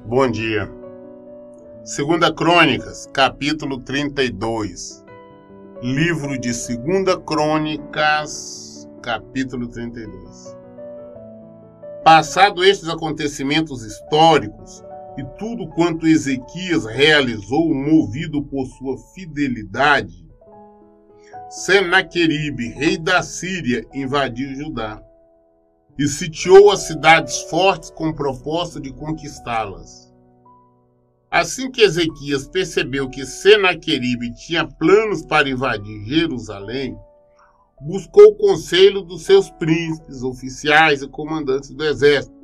Bom dia. Segunda Crônicas, capítulo 32. Livro de Segunda Crônicas, capítulo 32. Passado estes acontecimentos históricos e tudo quanto Ezequias realizou, movido por sua fidelidade, Senaqueribe, rei da Síria, invadiu Judá e sitiou as cidades fortes com o propósito de conquistá-las. Assim que Ezequias percebeu que Senaqueribe tinha planos para invadir Jerusalém, buscou o conselho dos seus príncipes, oficiais e comandantes do exército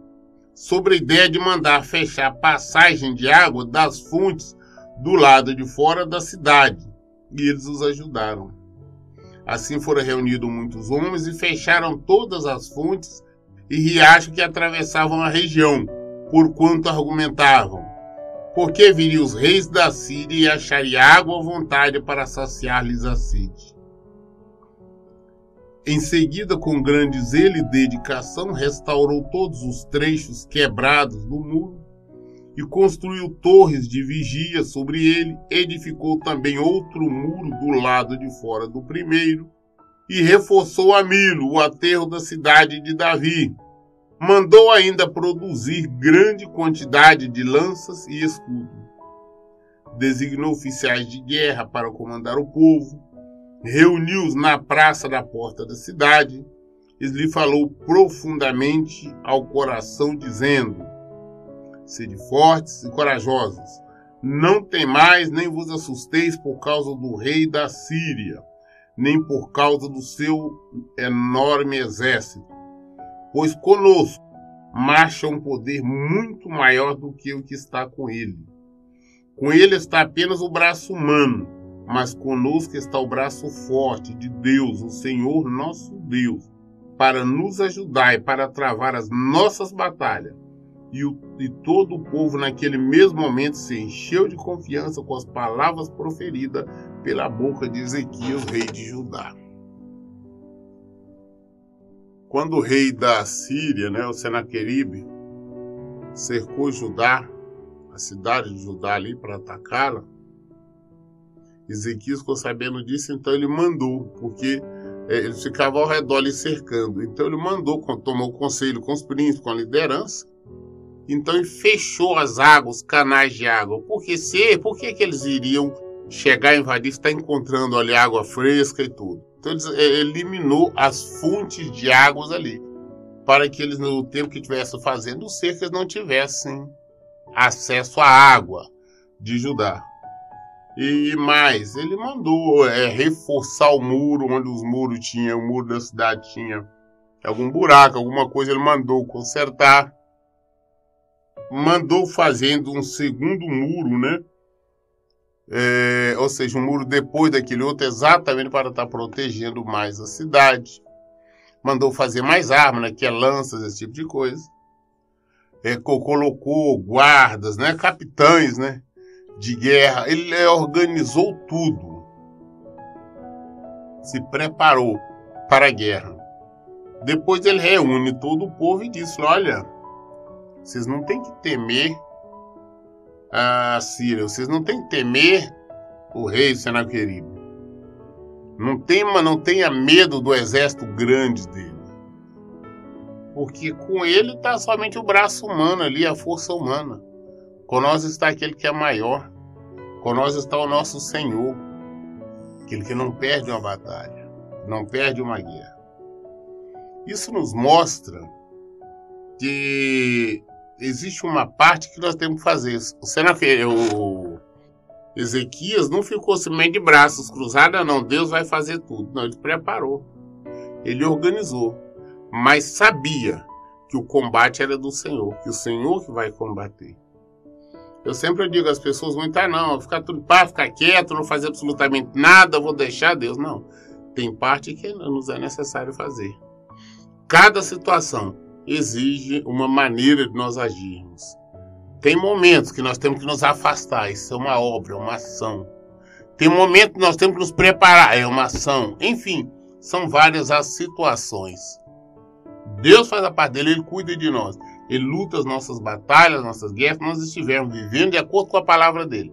sobre a ideia de mandar fechar passagem de água das fontes do lado de fora da cidade, e eles os ajudaram. Assim foram reunidos muitos homens e fecharam todas as fontes e riachos que atravessavam a região, porquanto argumentavam: porque viriam os reis da Síria e achariam água à vontade para saciar-lhes a sede. Em seguida, com grande zelo e dedicação, restaurou todos os trechos quebrados do muro e construiu torres de vigia sobre ele, edificou também outro muro do lado de fora do primeiro, e reforçou a Milo, o aterro da cidade de Davi. Mandou ainda produzir grande quantidade de lanças e escudos. Designou oficiais de guerra para comandar o povo, reuniu-os na praça da porta da cidade, e lhe falou profundamente ao coração, dizendo: sede fortes e corajosos, não temais nem vos assusteis por causa do rei da Síria, nem por causa do seu enorme exército, pois conosco marcha um poder muito maior do que o que está com ele. Com ele está apenas o braço humano, mas conosco está o braço forte de Deus, o Senhor nosso Deus, para nos ajudar e para travar as nossas batalhas. E todo o povo naquele mesmo momento se encheu de confiança com as palavras proferidas pela boca de Ezequias, rei de Judá. Quando o rei da Síria, o Senaqueribe, cercou Judá, a cidade de Judá ali, para atacá-la, Ezequias ficou sabendo disso, então ele mandou, porque eles ficavam ao redor ali cercando. Então ele mandou, tomou conselho com os príncipes, com a liderança. Então ele fechou as águas, os canais de água. Por que eles iriam chegar a invadir, está encontrando ali água fresca e tudo? Então ele eliminou as fontes de águas ali, para que eles, no tempo que estivessem fazendo o cerco, eles não tivessem acesso à água de Judá. E mais, ele mandou reforçar o muro, onde os muros tinham, o muro da cidade tinha algum buraco, alguma coisa, ele mandou consertar. Mandou fazendo um segundo muro, ou seja, um muro depois daquele outro, exatamente para estar protegendo mais a cidade. Mandou fazer mais armas, que é lanças, esse tipo de coisa. Colocou guardas, capitães, de guerra. Ele organizou tudo. Se preparou para a guerra. Depois ele reúne todo o povo e diz: olha, vocês não têm que temer a Síria, vocês não têm que temer o rei Senaqueribe. Não tenha medo do exército grande dele. Porque com ele está somente o braço humano ali, a força humana. Com nós está aquele que é maior. Com nós está o nosso Senhor. Aquele que não perde uma batalha, não perde uma guerra. Isso nos mostra que existe uma parte que nós temos que fazer. O Ezequias não ficou simplesmente de braços cruzados, não, Deus vai fazer tudo. Não, ele preparou, ele organizou, mas sabia que o combate era do Senhor, que o Senhor que vai combater. Eu sempre digo às pessoas, vou ficar tudo para ficar quieto, não fazer absolutamente nada, vou deixar Deus. Não, tem parte que nos é necessário fazer. Cada situação exige uma maneira de nós agirmos. Tem momentos que nós temos que nos afastar, isso é uma obra, é uma ação. Tem momentos que nós temos que nos preparar, é uma ação. Enfim, são várias as situações. Deus faz a parte dele, ele cuida de nós. Ele luta as nossas batalhas, nossas guerras, nós estivermos vivendo de acordo com a palavra dele.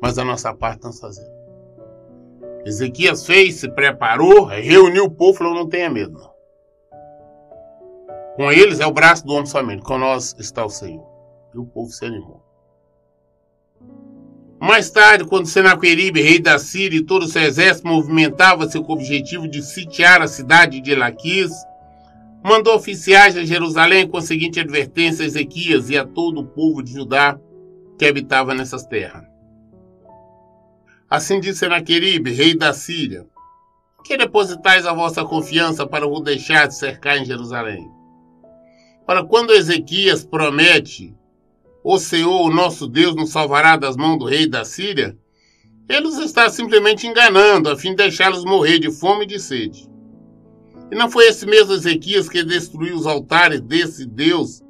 Mas a nossa parte estamos fazendo. Ezequias fez, se preparou, reuniu o povo e falou, não tenha medo, não. Com eles é o braço do homem somente, com nós está o Senhor. E o povo se animou. Mais tarde, quando Senaqueribe, rei da Síria, e todo o seu exército movimentava-se com o objetivo de sitiar a cidade de Laquis, mandou oficiais a Jerusalém com a seguinte advertência a Ezequias e a todo o povo de Judá que habitava nessas terras. Assim disse Senaqueribe, rei da Síria, que depositais a vossa confiança para o deixar de cercar em Jerusalém. Para quando Ezequias promete, o Senhor, o nosso Deus, nos salvará das mãos do rei da Síria, ele os está simplesmente enganando, a fim de deixá-los morrer de fome e de sede. E não foi esse mesmo Ezequias que destruiu os altares desse Deus,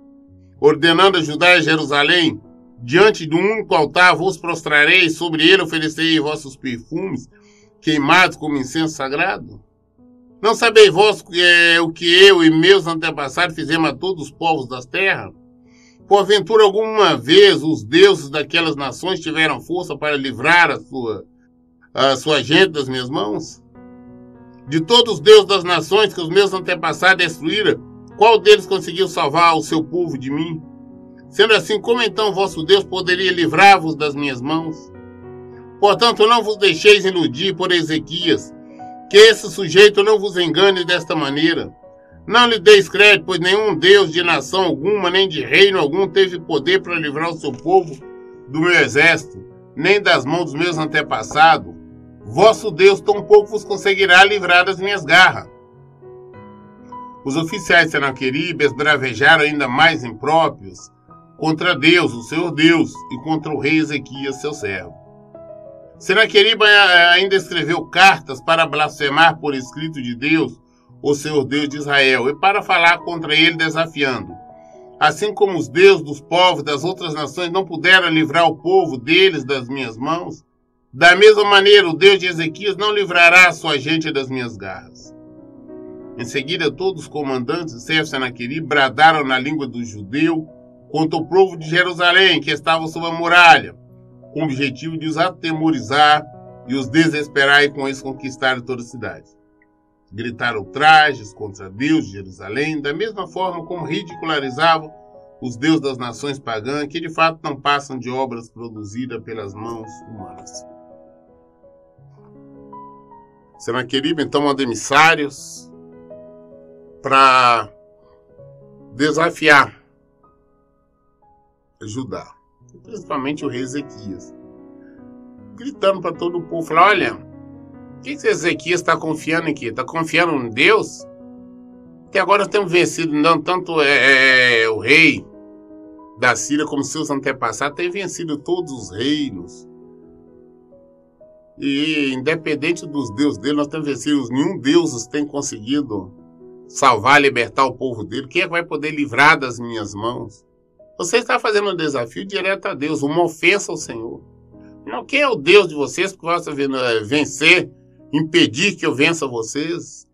ordenando a Judá e Jerusalém, diante de um único altar vos prostrareis, sobre ele oferecerei vossos perfumes, queimados como incenso sagrado? Não sabeis vós o que eu e meus antepassados fizemos a todos os povos das terras? Porventura alguma vez os deuses daquelas nações tiveram força para livrar a sua gente das minhas mãos? De todos os deuses das nações que os meus antepassados destruíram, qual deles conseguiu salvar o seu povo de mim? Sendo assim, como então vosso Deus poderia livrar-vos das minhas mãos? Portanto, não vos deixeis iludir por Ezequias, que esse sujeito não vos engane desta maneira. Não lhe deis crédito, pois nenhum Deus de nação alguma, nem de reino algum, teve poder para livrar o seu povo do meu exército, nem das mãos dos meus antepassados. Vosso Deus tampouco vos conseguirá livrar das minhas garras. Os oficiais de Senaqueribe esbravejaram ainda mais impróprios contra Deus, o Senhor Deus, e contra o rei Ezequias, seu servo. Senaqueribe ainda escreveu cartas para blasfemar por escrito de Deus, o Senhor Deus de Israel, e para falar contra ele desafiando. Assim como os deuses dos povos das outras nações não puderam livrar o povo deles das minhas mãos, da mesma maneira o Deus de Ezequias não livrará a sua gente das minhas garras. Em seguida, todos os comandantes e servos de Senaqueribe bradaram na língua do judeu contra o povo de Jerusalém, que estava sob a muralha, com o objetivo de os atemorizar e os desesperar e com isso conquistar toda a cidade. Gritaram ultrajes contra Deus de Jerusalém, da mesma forma como ridicularizavam os deuses das nações pagãs, que de fato não passam de obras produzidas pelas mãos humanas. Senaqueribe então manda emissários para desafiar Judá, principalmente o rei Ezequias, gritando para todo o povo, falar, olha, o que Ezequias está confiando em quê? Está confiando em Deus? Até agora nós temos vencido, não, tanto o rei da Síria como seus antepassados, tem vencido todos os reinos. E independente dos deuses dele, nós temos vencido, nenhum deus tem conseguido salvar, libertar o povo dele. Quem é que vai poder livrar das minhas mãos? Você está fazendo um desafio direto a Deus, uma ofensa ao Senhor. Não, quem é o Deus de vocês que possa vencer, impedir que eu vença vocês?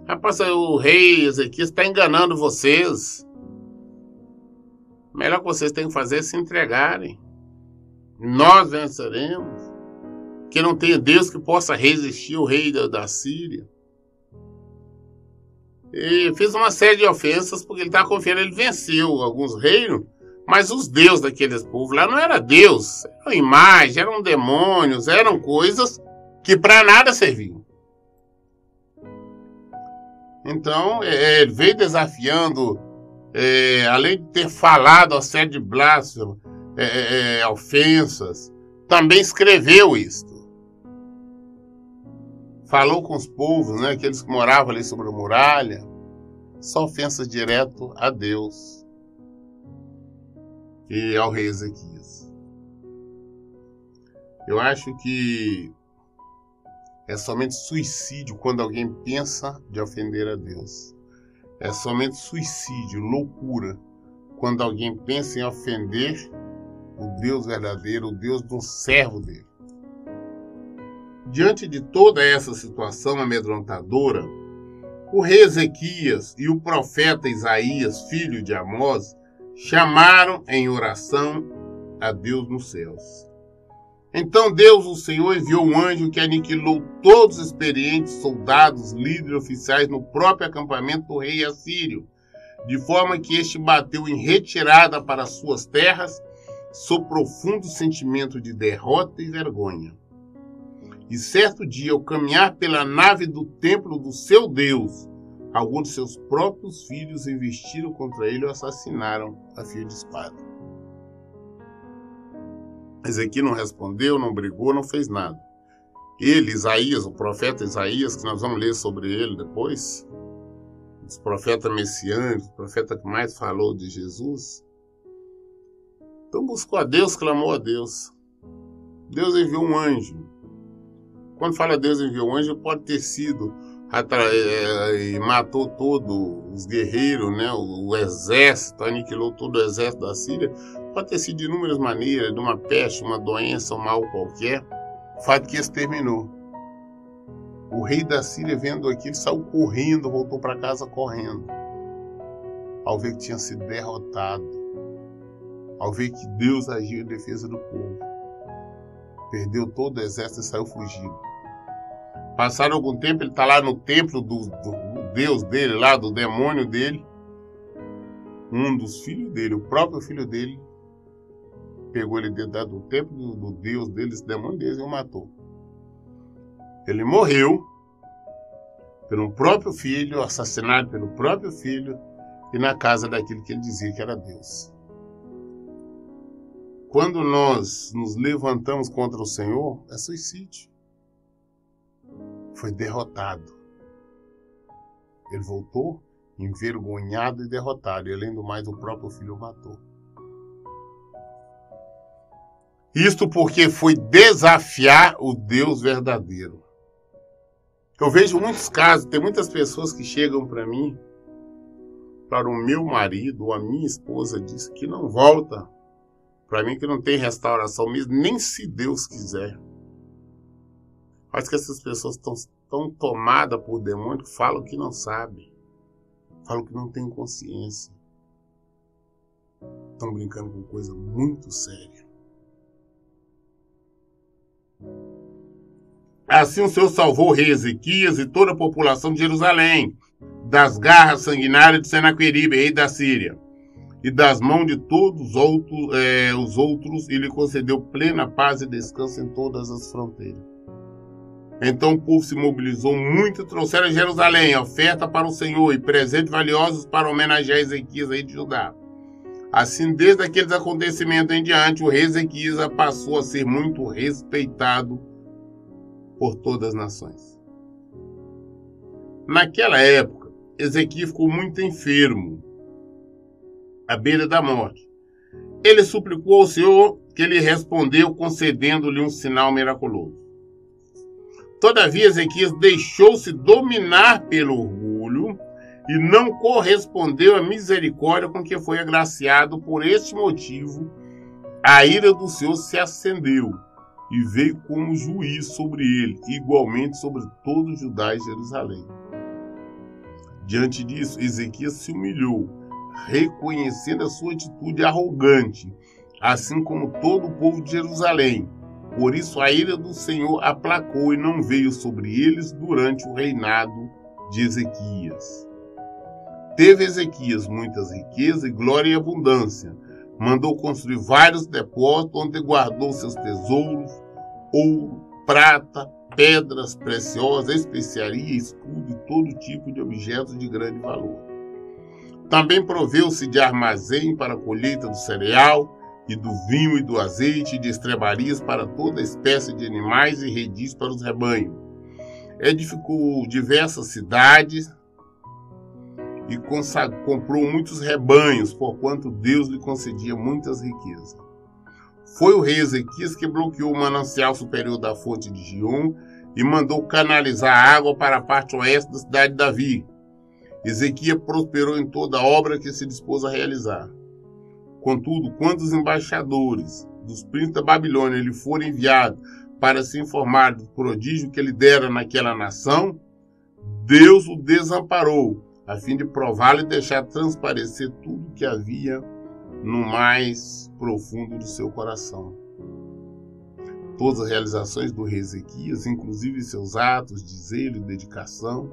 Rapaz, o rei Ezequias está enganando vocês. O melhor que vocês têm que fazer é se entregarem. Nós venceremos. Que não tenha Deus que possa resistir ao rei da Síria. E fez uma série de ofensas porque ele estava confiando, ele venceu alguns reinos, mas os deuses daqueles povos lá não eram Deus, eram imagens, eram demônios, eram coisas que para nada serviam. Então, ele veio desafiando, além de ter falado a série de blasfemas, ofensas, também escreveu isto. Falou com os povos, né, aqueles que moravam ali sobre a muralha, só ofensas direto a Deus e ao rei Ezequias. Eu acho que é somente suicídio quando alguém pensa de ofender a Deus. É somente suicídio, loucura, quando alguém pensa em ofender o Deus verdadeiro, o Deus do servo dele. Diante de toda essa situação amedrontadora, O rei Ezequias e o profeta Isaías, filho de Amós, chamaram em oração a Deus nos céus. Então Deus, o Senhor, enviou um anjo que aniquilou todos os experientes soldados, líderes oficiais no próprio acampamento do rei assírio, de forma que este bateu em retirada para suas terras, sob profundo sentimento de derrota e vergonha. E certo dia, ao caminhar pela nave do templo do seu Deus, alguns de seus próprios filhos investiram contra ele e o assassinaram a fio de espada. Ezequias não respondeu, não brigou, não fez nada. Ele, Isaías, o profeta Isaías, que nós vamos ler sobre ele depois, os profetas messiânicos, o profeta que mais falou de Jesus, então buscou a Deus, clamou a Deus. Deus enviou um anjo. Quando fala Deus enviou um anjo, pode ter sido e matou todos os guerreiros, né? O exército, aniquilou todo o exército da Síria. Pode ter sido de inúmeras maneiras, de uma peste, uma doença, um mal qualquer. O fato é que exterminou. O rei da Síria, vendo aquilo, saiu correndo, voltou para casa correndo. Ao ver que tinha sido derrotado. Ao ver que Deus agiu em defesa do povo. Perdeu todo o exército e saiu fugido. Passaram algum tempo, ele está lá no templo do Deus dele, lá do demônio dele. Um dos filhos dele, o próprio filho dele, pegou ele dentro do templo do Deus dele, esse demônio dele, e o matou. Ele morreu pelo próprio filho, assassinado pelo próprio filho, e na casa daquele que ele dizia que era Deus. Quando nós nos levantamos contra o Senhor, é suicídio. Foi derrotado. Ele voltou envergonhado e derrotado. E além do mais, o próprio filho o matou. Isto porque foi desafiar o Deus verdadeiro. Eu vejo muitos casos, tem muitas pessoas que chegam para mim, para o meu marido ou a minha esposa, diz que não volta. Para mim que não tem restauração mesmo, nem se Deus quiser. Acho que essas pessoas estão tão tomadas por demônio que falam que não sabem. Falam que não têm consciência. Estão brincando com coisa muito séria. Assim o Senhor salvou o rei Ezequias e toda a população de Jerusalém, das garras sanguinárias de Senaqueribe, rei da Síria, e das mãos de todos os outros, e lhe concedeu plena paz e descanso em todas as fronteiras. Então o povo se mobilizou muito e trouxeram a Jerusalém oferta para o Senhor e presentes valiosos para homenagear Ezequias, rei de Judá. Assim, desde aqueles acontecimentos em diante, o rei Ezequias passou a ser muito respeitado por todas as nações. Naquela época, Ezequias ficou muito enfermo, à beira da morte. Ele suplicou ao Senhor, que ele respondeu concedendo-lhe um sinal miraculoso. Todavia, Ezequias deixou-se dominar pelo orgulho e não correspondeu à misericórdia com que foi agraciado. Por este motivo, a ira do Senhor se acendeu e veio como juiz sobre ele, igualmente sobre todo Judá e Jerusalém. Diante disso, Ezequias se humilhou, reconhecendo a sua atitude arrogante, assim como todo o povo de Jerusalém. Por isso a ira do Senhor aplacou e não veio sobre eles durante o reinado de Ezequias. Teve Ezequias muitas riquezas, glória e abundância. Mandou construir vários depósitos onde guardou seus tesouros, ouro, prata, pedras preciosas, especiaria, escudo e todo tipo de objetos de grande valor. Também proveu-se de armazém para a colheita do cereal, e do vinho e do azeite, e de estrebarias para toda espécie de animais e redis para os rebanhos. Edificou diversas cidades e comprou muitos rebanhos, porquanto Deus lhe concedia muitas riquezas. Foi o rei Ezequias que bloqueou o manancial superior da fonte de Gion e mandou canalizar a água para a parte oeste da cidade de Davi. Ezequias prosperou em toda a obra que se dispôs a realizar. Contudo, quando os embaixadores dos príncipes da Babilônia lhe forem enviados para se informar do prodígio que ele dera naquela nação, Deus o desamparou, a fim de prová-lo e deixar transparecer tudo que havia no mais profundo do seu coração. Todas as realizações do rei Ezequias, inclusive seus atos de zelo e dedicação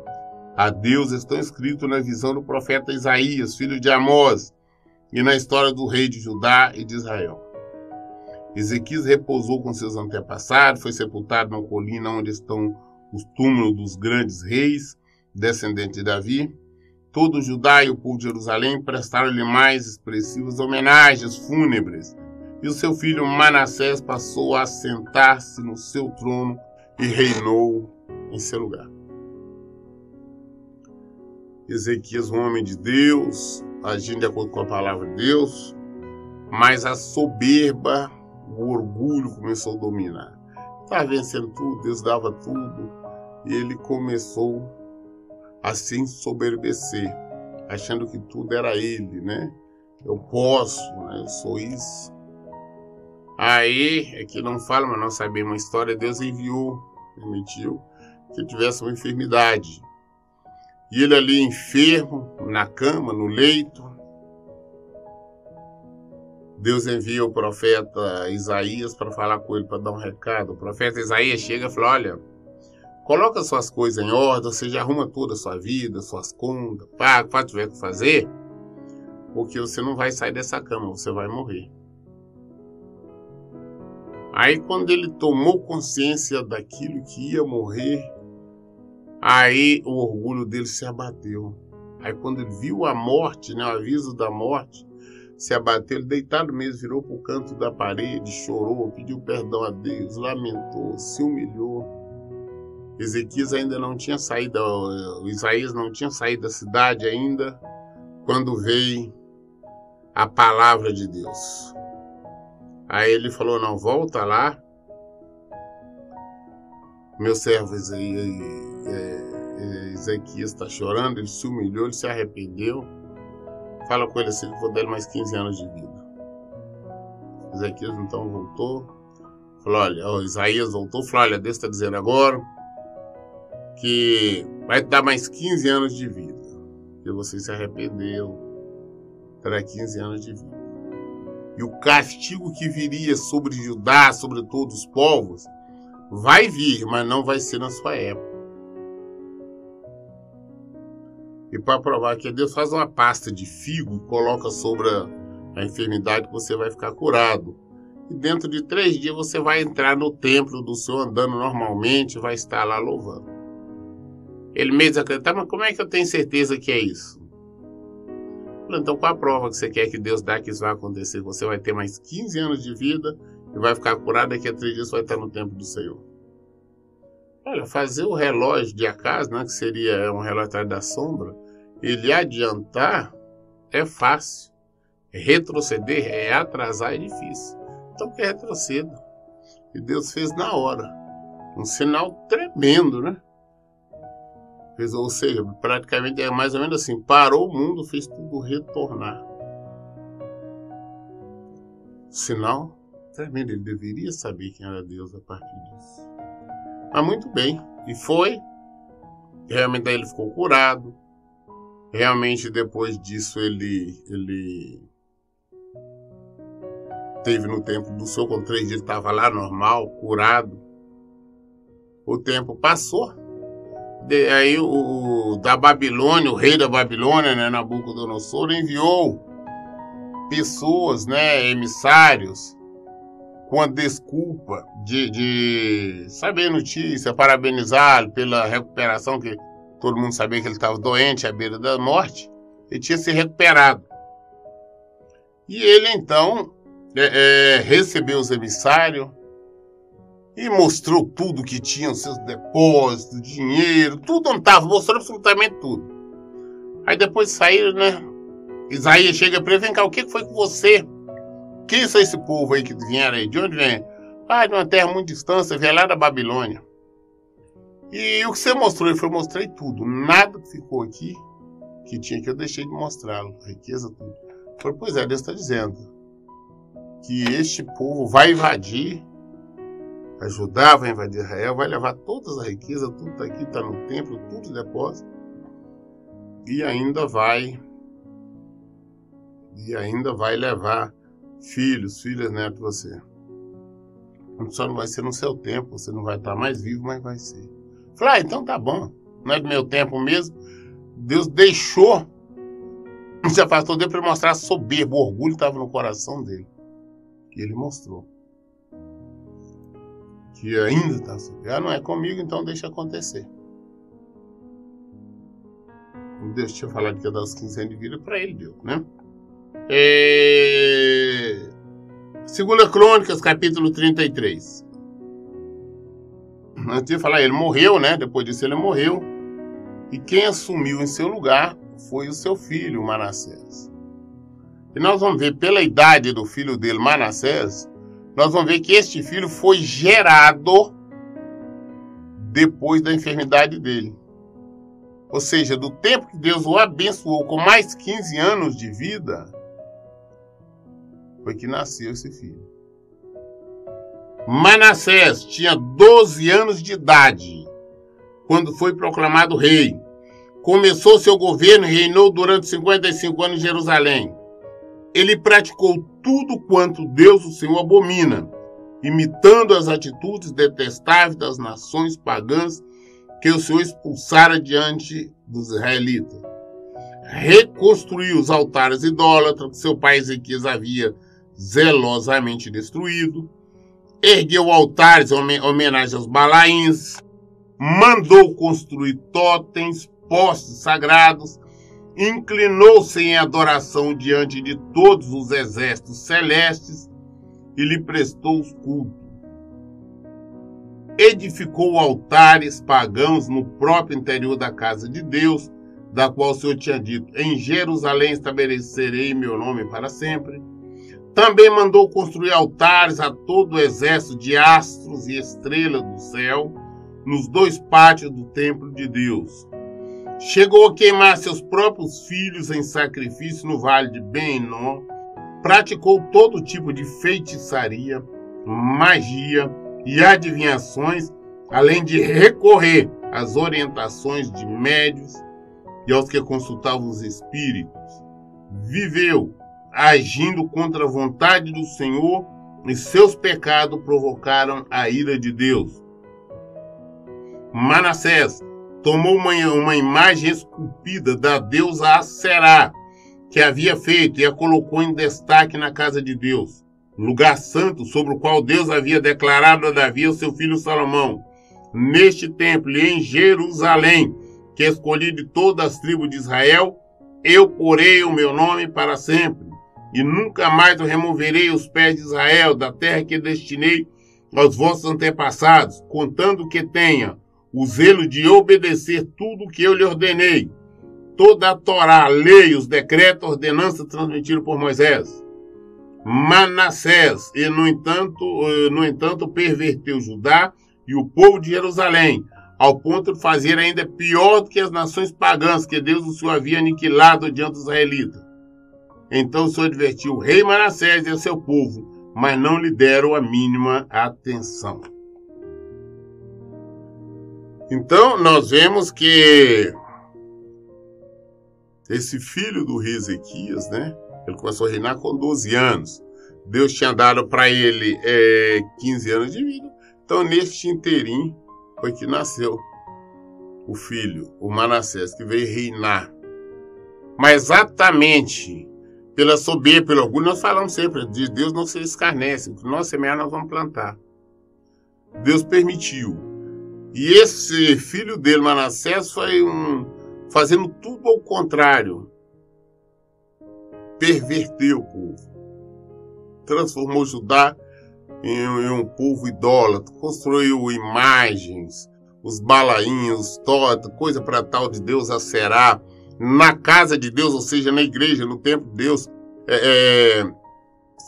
a Deus, estão escritos na visão do profeta Isaías, filho de Amós, e na história do rei de Judá e de Israel. Ezequias repousou com seus antepassados, foi sepultado na colina onde estão os túmulos dos grandes reis, descendentes de Davi. Todo Judá e o povo de Jerusalém prestaram-lhe mais expressivas homenagens fúnebres, e o seu filho Manassés passou a sentar-se no seu trono e reinou em seu lugar. Ezequias, um homem de Deus, agindo de acordo com a palavra de Deus, mas a soberba, o orgulho começou a dominar. Estava vencendo tudo, Deus dava tudo, e ele começou a se ensoberbecer, achando que tudo era ele, né? Eu posso, né? Eu sou isso. Aí, é que não fala, mas nós sabemos a história, Deus enviou, permitiu que ele tivesse uma enfermidade. E ele ali enfermo, na cama, no leito, Deus envia o profeta Isaías para falar com ele, para dar um recado. O profeta Isaías chega e fala, olha, coloca suas coisas em ordem, você já arruma toda a sua vida, suas contas, paga, faz o que tiver que fazer, porque você não vai sair dessa cama, você vai morrer. Aí quando ele tomou consciência daquilo que ia morrer, aí o orgulho dele se abateu. Aí quando ele viu a morte, né, o aviso da morte, se abateu, ele deitado mesmo, virou para o canto da parede, chorou, pediu perdão a Deus, lamentou, se humilhou. Ezequias ainda não tinha saído, Isaías não tinha saído da cidade ainda, quando veio a palavra de Deus. Aí ele falou, não, volta lá, meu servo Ezequias está chorando, ele se humilhou, ele se arrependeu. Fala com ele assim que vou dar ele mais 15 anos de vida. Ezequias então voltou, falou, olha, Isaías voltou, falou, olha, Deus está dizendo agora que vai te dar mais 15 anos de vida, porque você se arrependeu, terá 15 anos de vida. E o castigo que viria sobre Judá, sobre todos os povos, vai vir, mas não vai ser na sua época. E para provar que Deus faz uma pasta de figo e coloca sobre a enfermidade que você vai ficar curado. E dentro de 3 dias você vai entrar no templo do Senhor andando normalmente, vai estar lá louvando. Ele mesmo desacreditar, mas como é que eu tenho certeza que é isso? Então qual a prova que você quer que Deus dá que isso vai acontecer? Você vai ter mais 15 anos de vida e vai ficar curado, daqui a 3 dias você vai estar no templo do Senhor. Olha, fazer o relógio de Acas, né, que seria um relógio da sombra, ele adiantar é fácil. Retroceder é atrasar, é difícil. Então que retroceda. E Deus fez na hora. Um sinal tremendo, né? Fez, ou seja, praticamente é mais ou menos assim, parou o mundo, fez tudo retornar. Sinal tremendo, ele deveria saber quem era Deus a partir disso. Mas muito bem, e foi. Realmente aí ele ficou curado. Realmente depois disso ele teve no templo do Senhor, com 3 dias ele estava lá normal, curado. O tempo passou. Aí da Babilônia, o rei da Babilônia, né, Nabucodonosor, enviou pessoas, né, emissários, com a desculpa de saber notícia, parabenizá-lo pela recuperação, que todo mundo sabia que ele estava doente, à beira da morte, ele tinha se recuperado. E ele então recebeu os emissários e mostrou tudo que tinha, os seus depósitos, dinheiro, tudo onde estava, mostrou absolutamente tudo. Aí depois saíram, né? Isaías chega para ele, vem cá, o que foi com você? Quem são esse povo aí que vieram aí? De onde vem? Ah, de uma terra muito distante, veio lá da Babilônia. E o que você mostrou? Ele falou, mostrei tudo. Nada que ficou aqui que tinha que eu deixei de mostrá-lo. A riqueza, tudo. Eu falei, pois é, Deus está dizendo que este povo vai invadir a Judá, vai invadir Israel, vai levar todas as riquezas, tudo está aqui, está no templo, tudo depósito, e ainda vai levar filhos, filhas, netos, você. Só não vai ser no seu tempo, você não vai estar mais vivo, mas vai ser. Falei, então tá bom, não é do meu tempo mesmo. Deus deixou, se afastou dele para mostrar a soberba, o orgulho estava no coração dele. E ele mostrou que ainda está soberbo. Não é comigo, então deixa acontecer. Deus tinha falado que ia dar os 15 anos de vida, para ele deu, né? 2 Crônicas, capítulo 33. Antes de falar, ele morreu, né? Depois disso ele morreu. E quem assumiu em seu lugar foi o seu filho, Manassés. E nós vamos ver, pela idade do filho dele, Manassés, nós vamos ver que este filho foi gerado depois da enfermidade dele. Ou seja, do tempo que Deus o abençoou com mais 15 anos de vida, foi que nasceu esse filho. Manassés tinha 12 anos de idade quando foi proclamado rei. Começou seu governo e reinou durante 55 anos em Jerusalém. Ele praticou tudo quanto Deus, o Senhor, abomina, imitando as atitudes detestáveis das nações pagãs que o Senhor expulsara diante dos israelitas. Reconstruiu os altares idólatras que seu pai Ezequias havia zelosamente destruído. Ergueu altares em homenagem aos Balaíns. Mandou construir totens, postes sagrados. Inclinou-se em adoração diante de todos os exércitos celestes e lhe prestou os cultos. Edificou altares pagãos no próprio interior da casa de Deus, da qual o Senhor tinha dito, em Jerusalém estabelecerei meu nome para sempre. Também mandou construir altares a todo o exército de astros e estrelas do céu, nos 2 pátios do templo de Deus. Chegou a queimar seus próprios filhos em sacrifício no vale de Ben-Hinnom, praticou todo tipo de feitiçaria, magia e adivinhações, além de recorrer às orientações de médios e aos que consultavam os espíritos. Viveu agindo contra a vontade do Senhor, e seus pecados provocaram a ira de Deus. Manassés tomou uma imagem esculpida da deusa Aserá, que havia feito, e a colocou em destaque na casa de Deus, lugar santo sobre o qual Deus havia declarado a Davi, seu filho Salomão. Neste templo e em Jerusalém, que escolhi de todas as tribos de Israel, eu porei o meu nome para sempre, e nunca mais eu removerei os pés de Israel da terra que destinei aos vossos antepassados, contando que tenha o zelo de obedecer tudo o que eu lhe ordenei, toda a Torá, a lei, os decretos, ordenanças transmitidos por Moisés. Manassés, e no entanto, perverteu Judá e o povo de Jerusalém, ao ponto de fazer ainda pior do que as nações pagãs que Deus o Senhor havia aniquilado diante dos israelitas. Então o Senhor advertiu o rei Manassés e o seu povo, mas não lhe deram a mínima atenção. Então nós vemos que esse filho do rei Ezequias, né? Ele começou a reinar com 12 anos. Deus tinha dado para ele 15 anos de vida. Então, neste inteirinho, foi que nasceu o filho, o Manassés, que veio reinar. Mas exatamente pela soberba, pelo orgulho, nós falamos sempre, de Deus não se escarnece. O que nós semear, nós vamos plantar. Deus permitiu. E esse filho dele, Manassés, foi fazendo tudo ao contrário. Perverteu o povo, transformou Judá em um povo idólatra, construiu imagens, os balaíns, coisa para tal de Deus Aserá, na casa de Deus, ou seja, na igreja, no templo de Deus,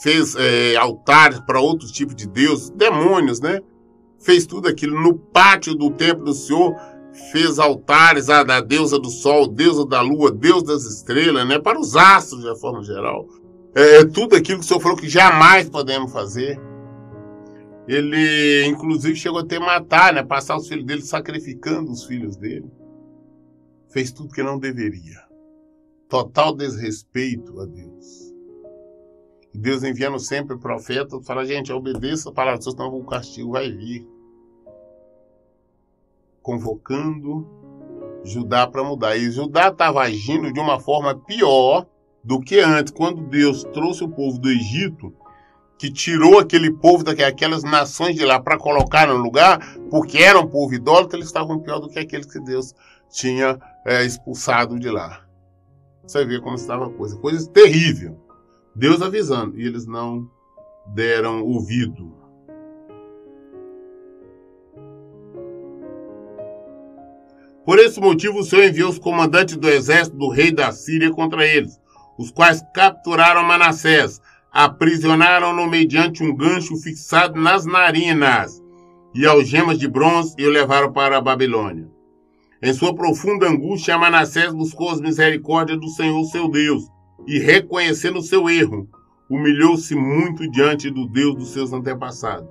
fez altares para outros tipos de Deus, demônios, né? Fez tudo aquilo no pátio do templo do Senhor. Fez altares da deusa do sol, deusa da lua, deus das estrelas, né? Para os astros, de forma geral. Tudo aquilo que o Senhor falou que jamais podemos fazer. Ele, inclusive, chegou a ter matar, né? Passar os filhos dele, sacrificando os filhos dele. Fez tudo que não deveria. Total desrespeito a Deus. E Deus enviando sempre profetas, fala, gente, obedeça a palavra de Deus, senão o castigo vai vir. Convocando Judá para mudar. E Judá estava agindo de uma forma pior do que antes. Quando Deus trouxe o povo do Egito, que tirou aquele povo daquelas nações de lá para colocar no lugar, porque era um povo idólatra, eles estavam pior do que aqueles que Deus tinha expulsado de lá. Você vê como estava a coisa. Coisa terrível. Deus avisando, e eles não deram ouvido. Por esse motivo, o Senhor enviou os comandantes do exército do rei da Síria contra eles, os quais capturaram Manassés, aprisionaram-no mediante um gancho fixado nas narinas e algemas de bronze e o levaram para a Babilônia. Em sua profunda angústia, Manassés buscou as misericórdias do Senhor seu Deus e, reconhecendo o seu erro, humilhou-se muito diante do Deus dos seus antepassados.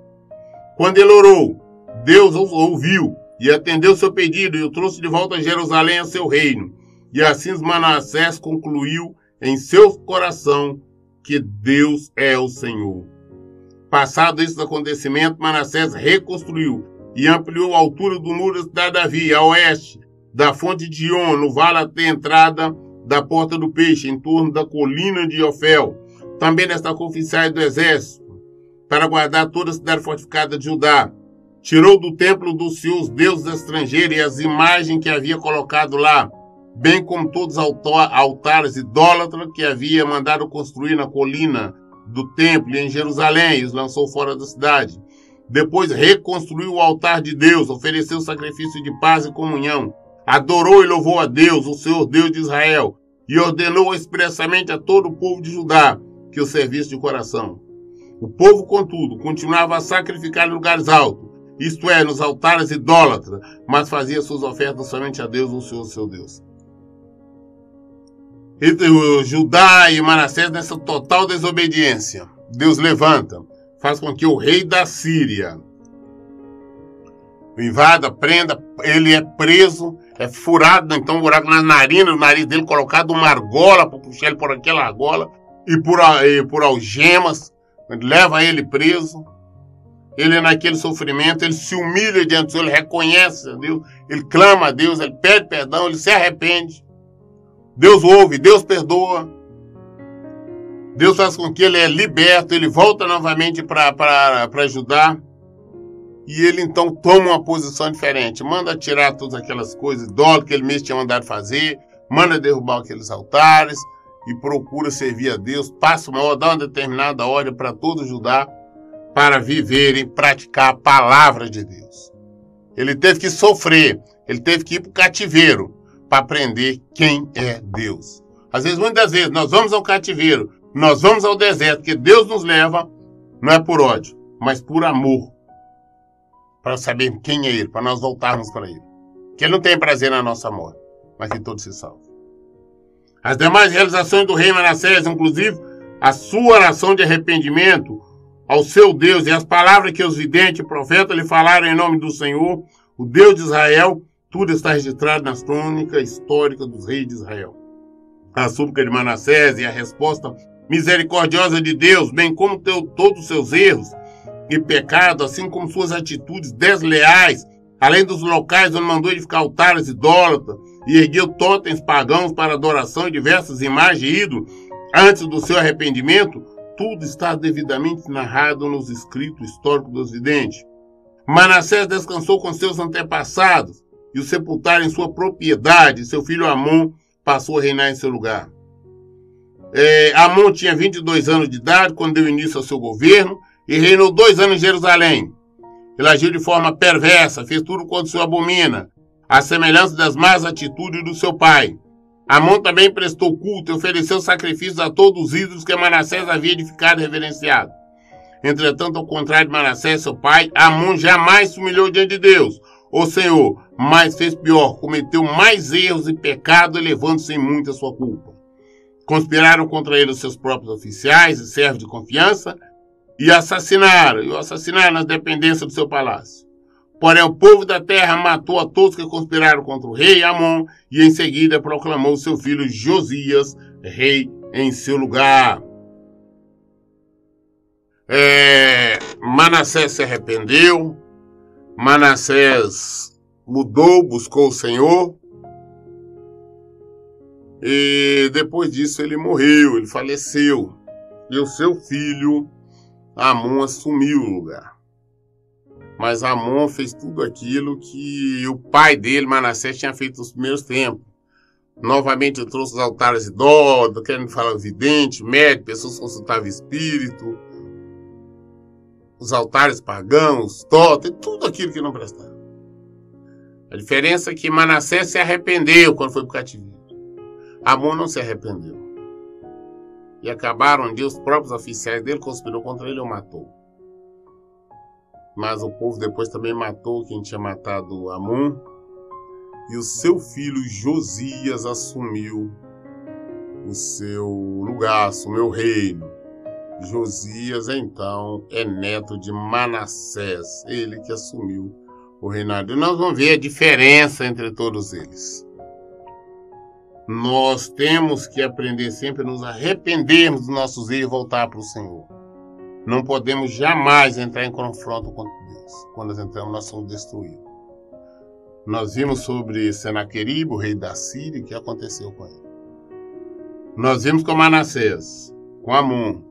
Quando ele orou, Deus o ouviu e atendeu seu pedido e o trouxe de volta a Jerusalém a seu reino. E assim Manassés concluiu em seu coração que Deus é o Senhor. Passado esse acontecimento, Manassés reconstruiu e ampliou a altura do muro da cidade de Davi, a oeste, da fonte de On, no vale até a entrada da Porta do Peixe, em torno da colina de Ofel. Também destacou oficiais do exército, para guardar toda a cidade fortificada de Judá. Tirou do templo do Senhor os deuses estrangeiros e as imagens que havia colocado lá, bem como todos os altares idólatras que havia mandado construir na colina do templo e em Jerusalém, e os lançou fora da cidade. Depois reconstruiu o altar de Deus, ofereceu sacrifício de paz e comunhão, adorou e louvou a Deus, o Senhor Deus de Israel, e ordenou expressamente a todo o povo de Judá que o servisse de coração. O povo, contudo, continuava a sacrificar em lugares altos, isto é, nos altares idólatras, mas fazia suas ofertas somente a Deus, o Senhor seu Deus. Entre Judá e Manassés, nessa total desobediência, Deus levanta, faz com que o rei da Síria o invada, prenda, ele é preso, é furado, então um buraco na narina, no nariz dele, colocado uma argola para puxar ele por aquela argola e por algemas, leva ele preso. Ele naquele sofrimento, ele se humilha diante do Senhor, ele reconhece a Deus, ele clama a Deus, ele pede perdão, ele se arrepende. Deus ouve, Deus perdoa. Deus faz com que ele é liberto, ele volta novamente para Judá. E ele então toma uma posição diferente. Manda tirar todas aquelas coisas idólatras que ele mesmo tinha mandado fazer. Manda derrubar aqueles altares e procura servir a Deus. Passa dá uma determinada ordem para todo Judá para viver e praticar a palavra de Deus. Ele teve que sofrer, ele teve que ir para o cativeiro para aprender quem é Deus. Às vezes, muitas vezes, nós vamos ao cativeiro, nós vamos ao deserto, porque Deus nos leva, não é por ódio, mas por amor, para saber quem é Ele, para nós voltarmos para Ele. Que Ele não tem prazer na nossa morte, mas que todos se salvem. As demais realizações do rei Manassés, inclusive a sua oração de arrependimento ao seu Deus e as palavras que os videntes e profetas lhe falaram em nome do Senhor, o Deus de Israel, tudo está registrado nas crônicas históricas dos reis de Israel. A súplica de Manassés e a resposta misericordiosa de Deus, bem como todos os seus erros e pecados, assim como suas atitudes desleais, além dos locais onde mandou edificar altares idólatras e ergueu totens pagãos para adoração e diversas imagens de ídolos, antes do seu arrependimento, tudo está devidamente narrado nos escritos históricos dos videntes. Manassés descansou com seus antepassados e o sepultaram em sua propriedade. Seu filho Amon passou a reinar em seu lugar. Amon tinha 22 anos de idade quando deu início ao seu governo e reinou 2 anos em Jerusalém. Ele agiu de forma perversa, fez tudo quanto o Senhor abomina, à semelhança das más atitudes do seu pai. Amon também prestou culto e ofereceu sacrifícios a todos os ídolos que Manassés havia edificado e reverenciado. Entretanto, ao contrário de Manassés, seu pai, Amon jamais se humilhou diante de Deus, o Senhor, mas fez pior, cometeu mais erros e pecados, elevando-se em muito a sua culpa. Conspiraram contra ele os seus próprios oficiais e servos de confiança, e o assassinaram nas dependências do seu palácio. Porém, o povo da terra matou a todos que conspiraram contra o rei Amon e em seguida proclamou seu filho Josias rei em seu lugar. Manassés se arrependeu, Manassés mudou, buscou o Senhor, e depois disso ele morreu, ele faleceu, e o seu filho Amon assumiu o lugar. Mas Amon fez tudo aquilo que o pai dele, Manassés, tinha feito nos primeiros tempos. Novamente ele trouxe os altares de dó, querendo falar vidente, médico, pessoas que consultavam espírito, os altares pagãos, totem, tudo aquilo que não prestava. A diferença é que Manassés se arrependeu quando foi para o cativeiro. Amon não se arrependeu. E acabaram onde os próprios oficiais dele conspirou contra ele e o matou. Mas o povo depois também matou quem tinha matado Amon. E o seu filho Josias assumiu o seu lugar, assumiu o reino. Josias, então, é neto de Manassés, ele que assumiu o reinado. E nós vamos ver a diferença entre todos eles. Nós temos que aprender sempre a nos arrependermos dos nossos erros e voltar para o Senhor. Não podemos jamais entrar em confronto com Deus. Quando nós entramos, nós somos destruídos. Nós vimos sobre Senaqueribe, o rei da Síria, o que aconteceu com ele. Nós vimos com Manassés, com Amon.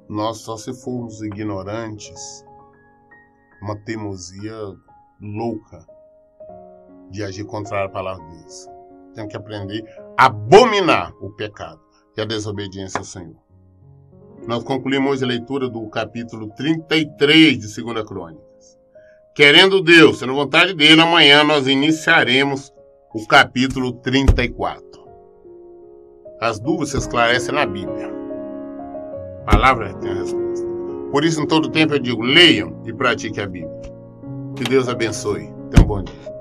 Nós só se formos ignorantes, uma teimosia louca de agir contrário à palavra de Deus. Temos que aprender a abominar o pecado e a desobediência ao Senhor. Nós concluímos hoje a leitura do capítulo 33 de 2 Crônicas. Querendo Deus, sendo vontade dele, amanhã nós iniciaremos o capítulo 34. As dúvidas se esclarecem na Bíblia. A palavra tem a resposta. Por isso, em todo tempo eu digo, leiam e pratiquem a Bíblia. Que Deus abençoe. Tenham um bom dia.